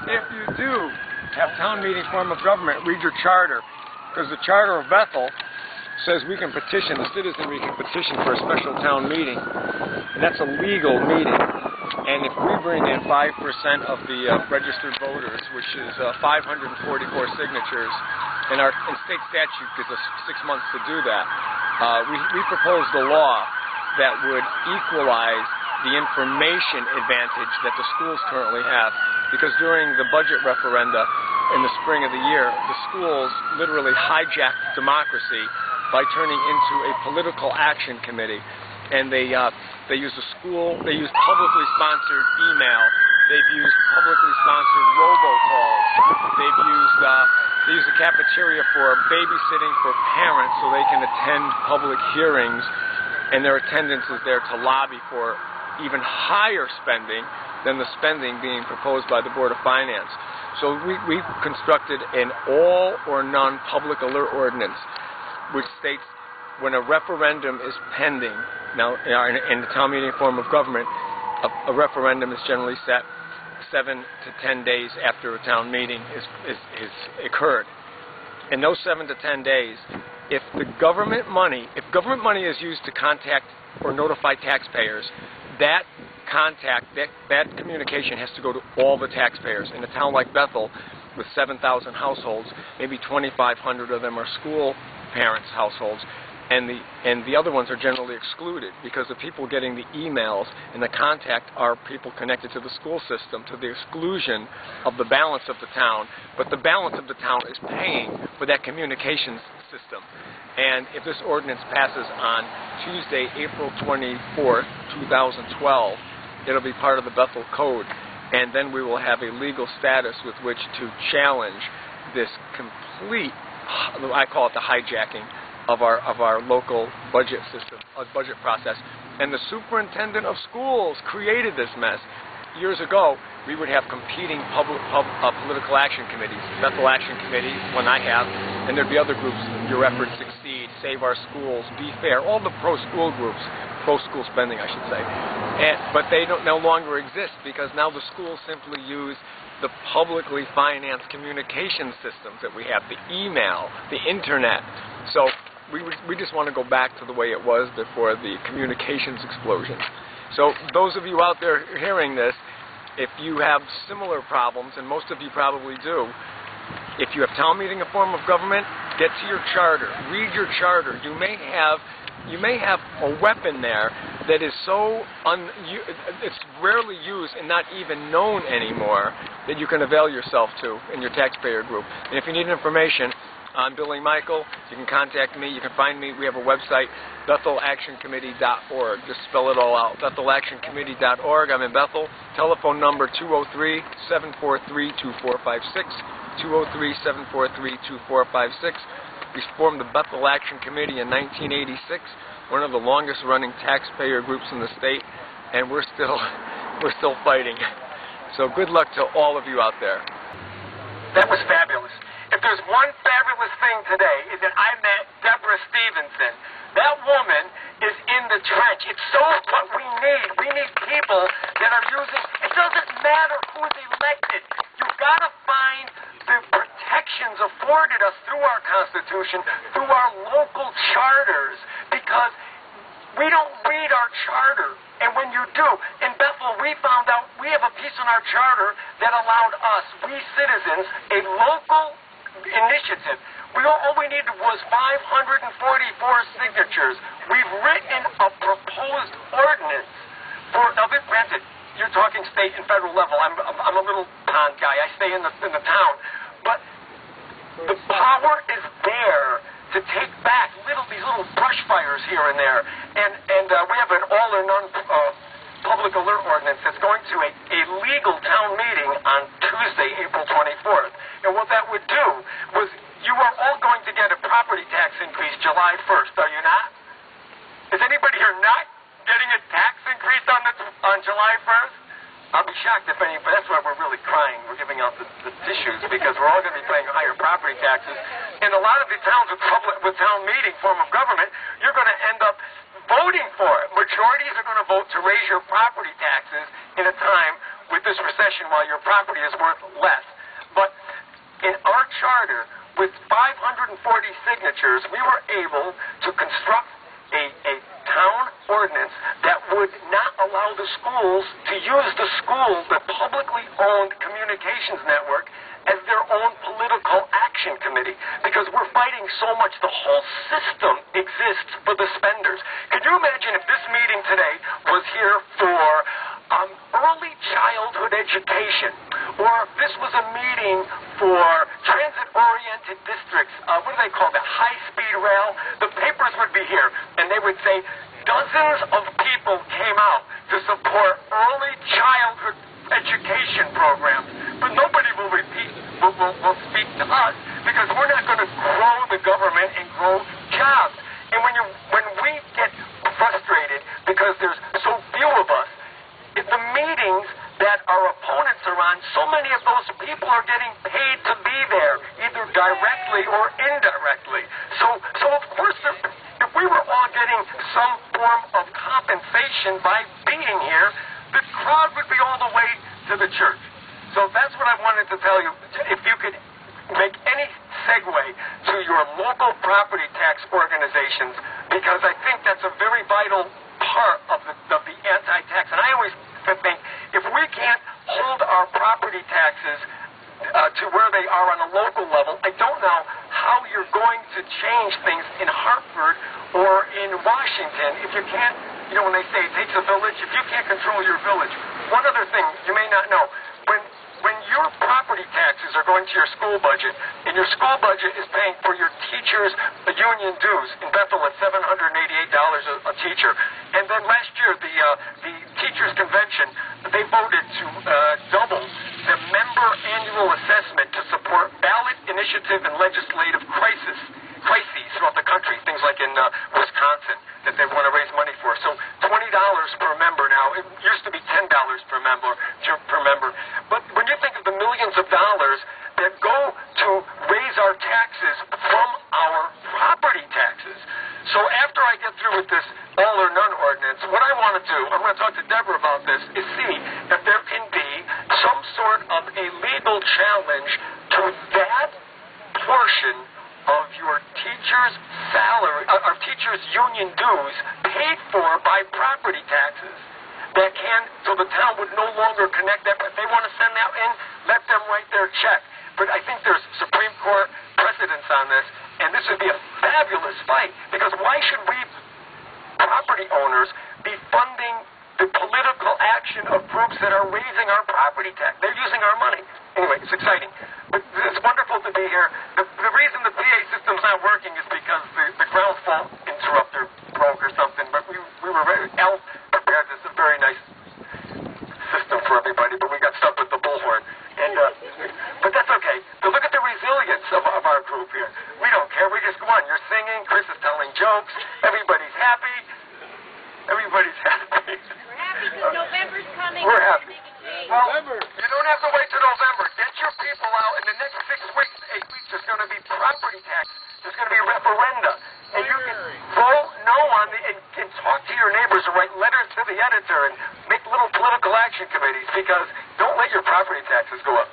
if you do have town meeting form of government, read your charter, because the charter of Bethel says we can petition, the citizenry can petition for a special town meeting, and that's a legal meeting. And if we bring in 5% of the registered voters, which is 544 signatures, and state statute gives us 6 months to do that, we proposed a law that would equalize the information advantage that the schools currently have. Because during the budget referenda in the spring of the year, the schools literally hijacked democracy by turning into a political action committee. And they use publicly sponsored email. They've used publicly sponsored robocalls. They use the cafeteria for babysitting for parents so they can attend public hearings, and their attendance is there to lobby for even higher spending than the spending being proposed by the Board of Finance. So we've constructed an all or none public alert ordinance, which states when a referendum is pending, now in the town meeting form of government, a referendum is generally set 7 to 10 days after a town meeting is occurred. In those 7 to 10 days, if government money is used to contact or notify taxpayers, that communication has to go to all the taxpayers. In a town like Bethel, with 7,000 households, maybe 2,500 of them are school parents' households, and the other ones are generally excluded because the people getting the emails and the contact are people connected to the school system, to the exclusion of the balance of the town. But the balance of the town is paying for that communications system. And if this ordinance passes on Tuesday, April 24th, 2012, it'll be part of the Bethel Code, and then we will have a legal status with which to challenge this complete, I call it the hijacking of our local budget system, budget process. And the superintendent of schools created this mess. Years ago, we would have competing political action committees. Bethel Action Committee, one I have, and there'd be other groups, Your Efforts Succeed, Save Our Schools, Be Fair, all the pro-school groups, pro-school spending, I should say. But they no longer exist because now the schools simply use the publicly financed communication systems that we have, the email, the internet. So we just want to go back to the way it was before the communications explosion. So those of you out there hearing this, if you have similar problems, and most of you probably do, if you have town meeting a form of government, get to your charter, read your charter. You may have a weapon there that is so it's rarely used and not even known anymore that you can avail yourself to in your taxpayer group. And if you need information, I'm Billy Michael. You can contact me. You can find me. We have a website, BethelActionCommittee.org. Just spell it all out, BethelActionCommittee.org. I'm in Bethel. Telephone number 203-743-2456, 203-743-2456. We formed the Bethel Action Committee in 1986, one of the longest-running taxpayer groups in the state, and we're still fighting. So good luck to all of you out there. That was fabulous. If there's one fabulous thing today, is that I met Deborah Stevenson. That woman is in the trench. It's so what we need. We need people that are using, it doesn't matter who's elected. You've got to find the protections afforded us through our Constitution, through our local charters, because we don't read our charter. And when you do, in Bethel, we found out we have a piece in our charter that allowed us, we citizens, a local initiative. All we needed was 544 signatures. We've written a proposed ordinance for, now granted, you're talking state and federal level. I'm a little pond guy. I stay in the town. But the power is there to take back these little brush fires here and there. And we have an all or none public alert ordinance that's going to a legal town meeting on Tuesday, April 24th. And what that would do was, you are all going to get a property tax increase July 1st, are you not? Is anybody here not getting a tax increase on July 1st? I'll be shocked if any, but that's why we're really crying. We're giving out the tissues because we're all going to be paying higher property taxes. In a lot of the towns with town meeting form of government, you're going to end up voting for it. Majorities are going to vote to raise your property taxes in a time with with this recession while your property is worth less. But in our charter, with 540 signatures, we were able to construct a town ordinance that would not allow the schools to use the publicly owned communications network as their own political action committee, because we're fighting so much. The whole system exists for the spenders. Could you imagine if this meeting today was here for early childhood education, or if this was a meeting for transit-oriented districts, what do they call that, high-speed rail? The papers would be here, and they would say dozens of people came out to support early childhood education programs, but nobody will speak to us, because we're not going to grow the government and grow jobs. And when we get frustrated because there's so few of us, if the meetings that our opponents are on, so many of those people are getting paid to be there, either directly or indirectly. So of course, if we were all getting some form of compensation by being here, the crowd would be all the way to the church. So that's what I wanted to tell you. If you could make any segue to your local property tax organizations, because I think that's a very vital part of the anti-tax. And I always think, if we can't hold our property taxes to where they are on a local level, I don't know how you're going to change things in Hartford or in Washington if you can't, when they say it takes a village, if you can't control your village. One other thing you may not know, when your property taxes are going to your school budget, and your school budget is paying for your teachers' union dues in Bethel at $788 a teacher, and then last year the teachers' convention, they voted to double the member annual assessment to support ballot initiative and legislative crises throughout the country, things like in Wisconsin that they want to raise money for. So $20 per member now. It used to be $10 per member. But when you think of the millions of dollars that go to raise our taxes from our property taxes. So after I get through with this all or none ordinance, what I want to do, I'm going to talk to Deborah about this, is see if there can be some sort of a legal challenge to that portion of your teacher's salary, our teacher's union dues paid for by property taxes, so the town would no longer connect that. If they want to send that in, let them write their check. But I think there's Supreme Court precedence on this, and this would be a fabulous fight, because why should we, property owners, be funding the political action of groups that are raising our property tax? They're using our money. Anyway, it's exciting. But it's wonderful to be here. The reason the PA system's not working is because the ground fault interrupter broke or something, but we were Al prepared this a very nice system for everybody, but we got stuck with the bullhorn. But that's okay. To look at the resilience of our group here. We don't care. We just go on. You're singing. Chris is telling jokes. Everybody's happy. Everybody's happy. We're happy because November's coming. We're happy. Well, November. you don't have to wait till November. Get your people out. In the next 6 weeks, 8 weeks, there's going to be property tax. There's going to be referenda. And you can vote no on and talk to your neighbors or write letters to the editor and make little political action committees, because don't let your property taxes go up.